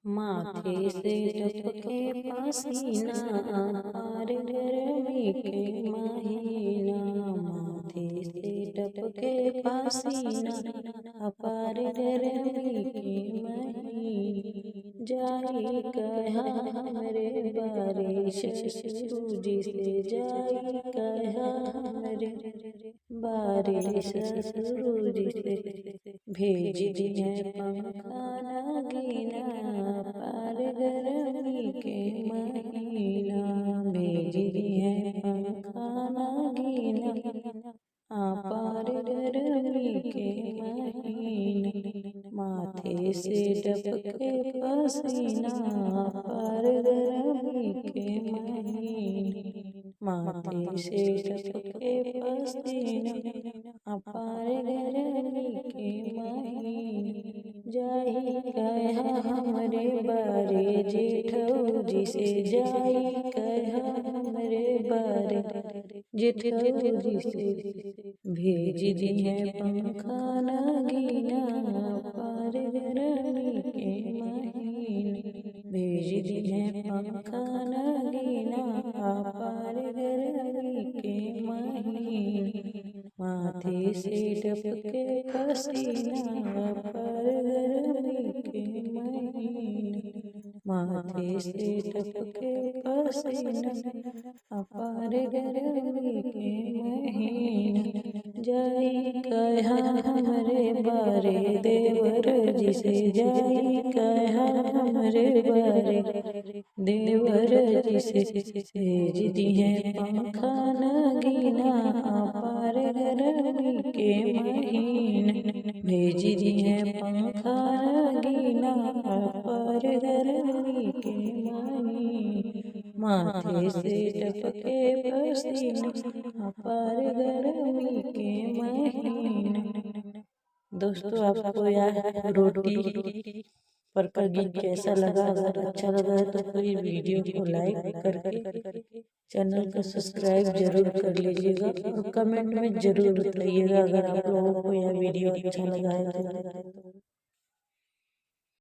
माथे से टपके पसीना पार गर्मी के महीना। माथे से टपके पसीना अपार गर्मी के महीना। जाई कहा हमरे बारिश सूरज से, जाई कहा हमरे बारिश सूरज से। भेज दिए पंखा नगीना पार गर्मी के महीना। भेज दिए पंखा नगीना पार गर्मी के महीना। माथे से टपके पसीना पार गर्मी के महीना। माथे से टपके पसीना अपार गर्मी के महीना। जाई कहा हमरे बारे जेठौजी से, जाई कहा हमरे बारे जेठौजी से। भेज दिए पंखा नगीना पार गर्मी के महीना। भेज दिए पंखा नगीना पार गर्मी के महीना। माथे से टपके पसीना पार गर्मी के महीना। माथे से टपके पसीना अपार गर्मी के महीना। जाई कहा हमरे बारे देवर जी से, जाई कहा हमरे बारे देवर जी से। भेज दिए पंखा नगीना पार गर्मी के महीना। भेज दिए पंखा नगीना पार गर्मी के महीना। माथे से टपके पसीना पार गर्मी के महीना। दोस्तों, आपको यह रोटी पर का गीत कैसा लगा? अगर अच्छा लगा है तो कोई वीडियो को लाइक करके चैनल को सब्सक्राइब जरूर कर लीजिएगा और कमेंट में जरूर बताइएगा अगर आप लोगों को यह वीडियो अच्छा लगा है तो।